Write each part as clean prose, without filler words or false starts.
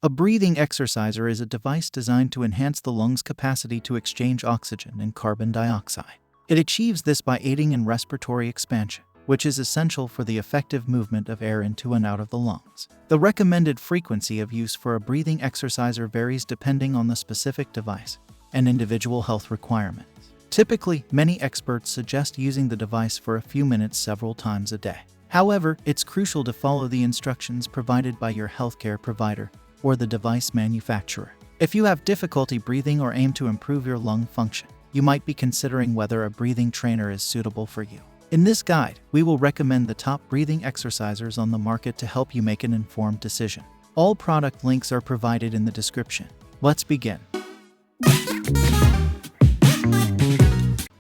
A breathing exerciser is a device designed to enhance the lungs' capacity to exchange oxygen and carbon dioxide. It achieves this by aiding in respiratory expansion, which is essential for the effective movement of air into and out of the lungs. The recommended frequency of use for a breathing exerciser varies depending on the specific device and individual health requirements. Typically, many experts suggest using the device for a few minutes several times a day. However, it's crucial to follow the instructions provided by your healthcare provider or the device manufacturer. If you have difficulty breathing or aim to improve your lung function, you might be considering whether a breathing trainer is suitable for you. In this guide, we will recommend the top breathing exercisers on the market to help you make an informed decision. All product links are provided in the description. Let's begin.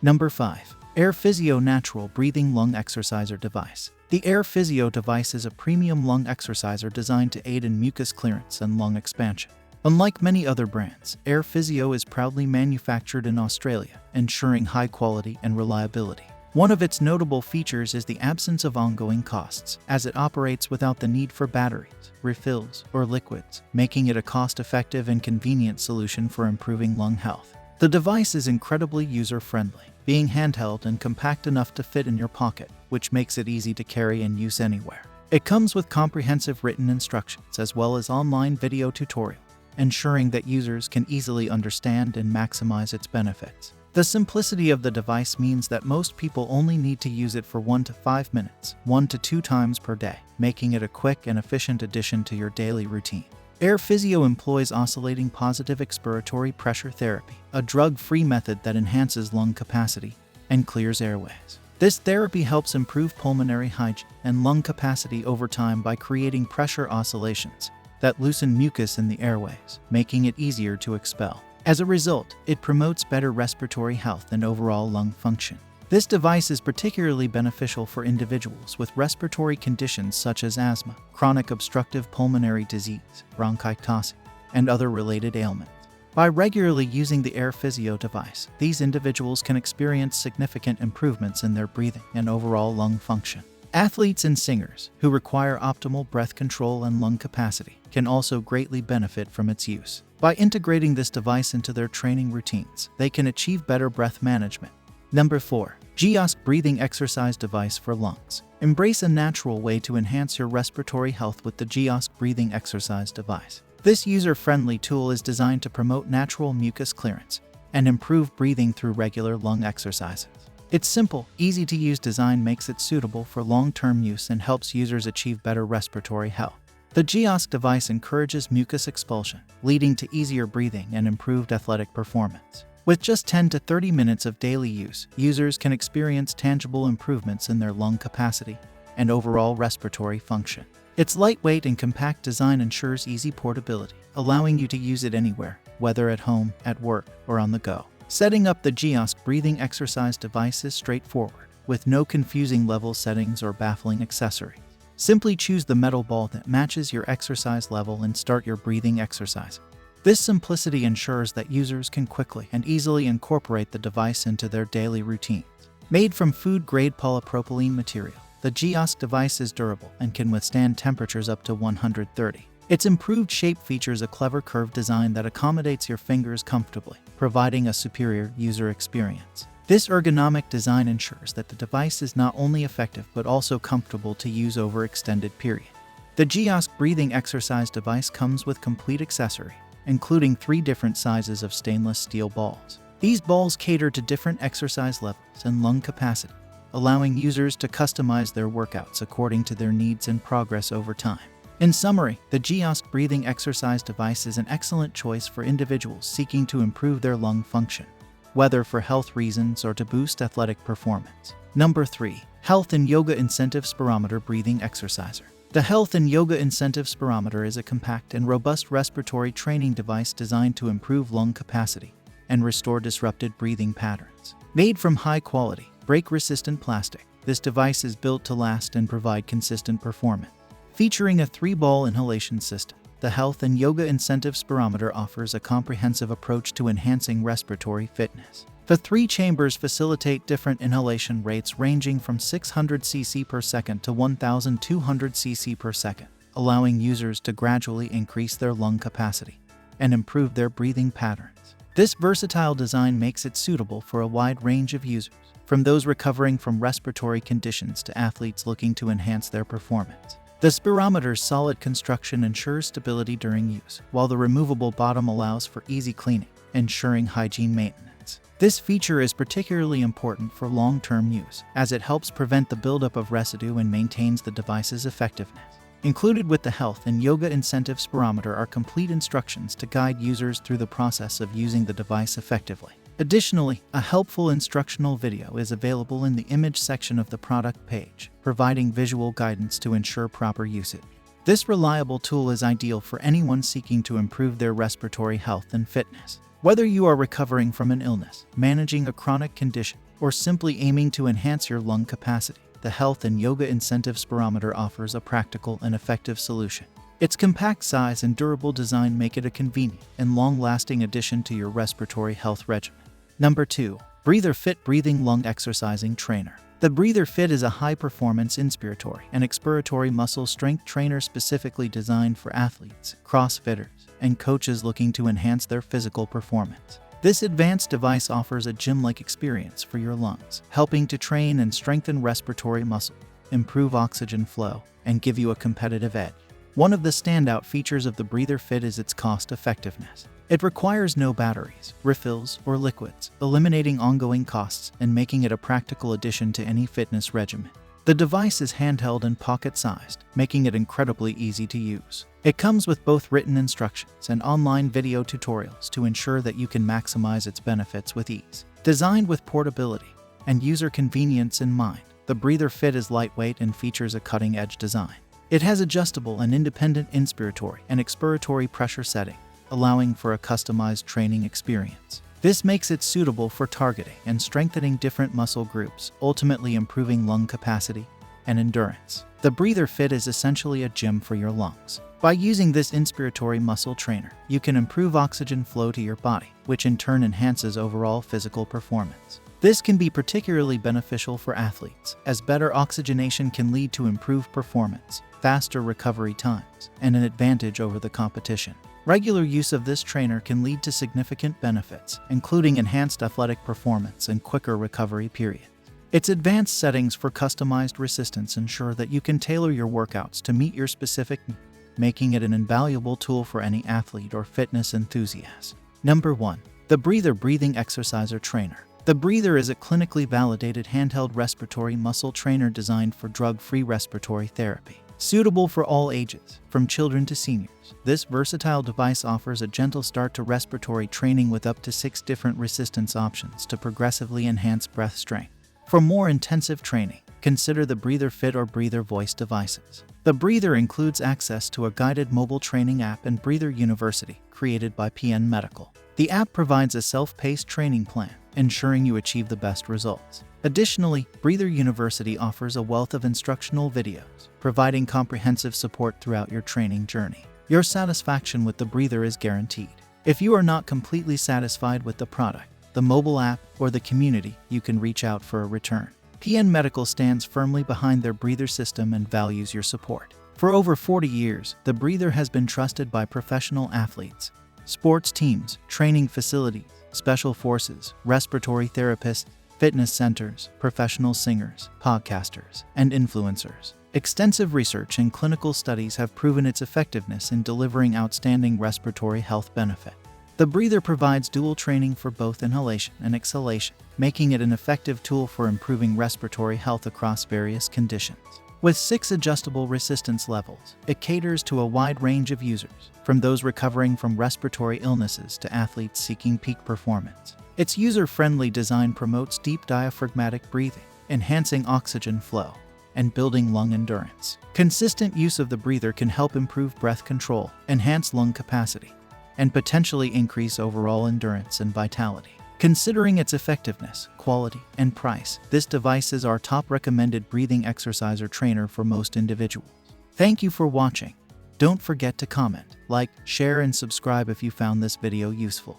Number 5. Air Physio Natural Breathing Lung Exerciser Device. The Air Physio device is a premium lung exerciser designed to aid in mucus clearance and lung expansion. Unlike many other brands, Air Physio is proudly manufactured in Australia, ensuring high quality and reliability. One of its notable features is the absence of ongoing costs, as it operates without the need for batteries, refills, or liquids, making it a cost-effective and convenient solution for improving lung health. The device is incredibly user-friendly, being handheld and compact enough to fit in your pocket, which makes it easy to carry and use anywhere. It comes with comprehensive written instructions as well as online video tutorial, ensuring that users can easily understand and maximize its benefits. The simplicity of the device means that most people only need to use it for 1 to 5 minutes, 1 to 2 times per day, making it a quick and efficient addition to your daily routine. Air Physio employs oscillating positive expiratory pressure therapy, a drug-free method that enhances lung capacity and clears airways. This therapy helps improve pulmonary hygiene and lung capacity over time by creating pressure oscillations that loosen mucus in the airways, making it easier to expel. As a result, it promotes better respiratory health and overall lung function. This device is particularly beneficial for individuals with respiratory conditions such as asthma, chronic obstructive pulmonary disease, bronchiectasis, and other related ailments. By regularly using the Air Physio device, these individuals can experience significant improvements in their breathing and overall lung function. Athletes and singers, who require optimal breath control and lung capacity, can also greatly benefit from its use. By integrating this device into their training routines, they can achieve better breath management. Number 4. Giyosk Breathing Exercise Device for Lungs. Embrace a natural way to enhance your respiratory health with the Giyosk Breathing Exercise Device. This user-friendly tool is designed to promote natural mucus clearance and improve breathing through regular lung exercises. Its simple, easy-to-use design makes it suitable for long-term use and helps users achieve better respiratory health. The Giyosk device encourages mucus expulsion, leading to easier breathing and improved athletic performance. With just 10 to 30 minutes of daily use, users can experience tangible improvements in their lung capacity and overall respiratory function. Its lightweight and compact design ensures easy portability, allowing you to use it anywhere, whether at home, at work, or on the go. Setting up the Giyosk breathing exercise device is straightforward, with no confusing level settings or baffling accessories. Simply choose the metal ball that matches your exercise level and start your breathing exercise. This simplicity ensures that users can quickly and easily incorporate the device into their daily routines. Made from food-grade polypropylene material, the Giyosk device is durable and can withstand temperatures up to 130. Its improved shape features a clever curved design that accommodates your fingers comfortably, providing a superior user experience. This ergonomic design ensures that the device is not only effective but also comfortable to use over extended periods. The Giyosk breathing exercise device comes with complete accessory, including 3 different sizes of stainless steel balls. These balls cater to different exercise levels and lung capacity, allowing users to customize their workouts according to their needs and progress over time. In summary, the Giyosk breathing exercise device is an excellent choice for individuals seeking to improve their lung function, whether for health reasons or to boost athletic performance. Number 3. HealthAndYoga Incentive Spirometer Breathing Exerciser. The HealthAndYoga Incentive Spirometer is a compact and robust respiratory training device designed to improve lung capacity and restore disrupted breathing patterns. Made from high-quality, break-resistant plastic, this device is built to last and provide consistent performance. Featuring a 3-ball inhalation system, the HealthAndYoga Incentive Spirometer offers a comprehensive approach to enhancing respiratory fitness. The 3 chambers facilitate different inhalation rates ranging from 600 cc per second to 1,200 cc per second, allowing users to gradually increase their lung capacity and improve their breathing patterns. This versatile design makes it suitable for a wide range of users, from those recovering from respiratory conditions to athletes looking to enhance their performance. The Spirometer's solid construction ensures stability during use, while the removable bottom allows for easy cleaning, ensuring hygiene maintenance. This feature is particularly important for long-term use, as it helps prevent the buildup of residue and maintains the device's effectiveness. Included with the Health and Yoga Incentive Spirometer are complete instructions to guide users through the process of using the device effectively. Additionally, a helpful instructional video is available in the image section of the product page, providing visual guidance to ensure proper usage. This reliable tool is ideal for anyone seeking to improve their respiratory health and fitness. Whether you are recovering from an illness, managing a chronic condition, or simply aiming to enhance your lung capacity, the Health and Yoga Incentive Spirometer offers a practical and effective solution. Its compact size and durable design make it a convenient and long-lasting addition to your respiratory health regimen. Number 2. Breather Fit Breathing Lung Exercising Trainer. The Breather Fit is a high-performance inspiratory and expiratory muscle strength trainer specifically designed for athletes, CrossFitters, and coaches looking to enhance their physical performance. This advanced device offers a gym-like experience for your lungs, helping to train and strengthen respiratory muscle, improve oxygen flow, and give you a competitive edge. One of the standout features of the Breather Fit is its cost-effectiveness. It requires no batteries, refills, or liquids, eliminating ongoing costs and making it a practical addition to any fitness regimen. The device is handheld and pocket-sized, making it incredibly easy to use. It comes with both written instructions and online video tutorials to ensure that you can maximize its benefits with ease. Designed with portability and user convenience in mind, the Breather Fit is lightweight and features a cutting-edge design. It has adjustable and independent inspiratory and expiratory pressure setting, allowing for a customized training experience. This makes it suitable for targeting and strengthening different muscle groups, ultimately improving lung capacity and endurance. The Breather Fit is essentially a gym for your lungs. By using this inspiratory muscle trainer, you can improve oxygen flow to your body, which in turn enhances overall physical performance. This can be particularly beneficial for athletes, as better oxygenation can lead to improved performance, faster recovery times, and an advantage over the competition. Regular use of this trainer can lead to significant benefits, including enhanced athletic performance and quicker recovery periods. Its advanced settings for customized resistance ensure that you can tailor your workouts to meet your specific needs, making it an invaluable tool for any athlete or fitness enthusiast. Number 1. The Breather Breathing Exerciser Trainer. The Breather is a clinically validated handheld respiratory muscle trainer designed for drug-free respiratory therapy. Suitable for all ages, from children to seniors, this versatile device offers a gentle start to respiratory training with up to 6 different resistance options to progressively enhance breath strength. For more intensive training, consider the Breather Fit or Breather Voice devices. The Breather includes access to a guided mobile training app and Breather University, created by PN Medical. The app provides a self-paced training plan, ensuring you achieve the best results. Additionally, Breather University offers a wealth of instructional videos, providing comprehensive support throughout your training journey. Your satisfaction with the Breather is guaranteed. If you are not completely satisfied with the product, the mobile app, or the community, you can reach out for a return. PN Medical stands firmly behind their Breather system and values your support. For over 40 years, the Breather has been trusted by professional athletes, sports teams, training facilities, special forces, respiratory therapists, fitness centers, professional singers, podcasters, and influencers. Extensive research and clinical studies have proven its effectiveness in delivering outstanding respiratory health benefit. The Breather provides dual training for both inhalation and exhalation, making it an effective tool for improving respiratory health across various conditions. With 6 adjustable resistance levels, it caters to a wide range of users, from those recovering from respiratory illnesses to athletes seeking peak performance. Its user-friendly design promotes deep diaphragmatic breathing, enhancing oxygen flow, and building lung endurance. Consistent use of the Breather can help improve breath control, enhance lung capacity, and potentially increase overall endurance and vitality. Considering its effectiveness, quality, and price, this device is our top recommended breathing exerciser trainer for most individuals. Thank you for watching. Don't forget to comment, like, share, and subscribe if you found this video useful.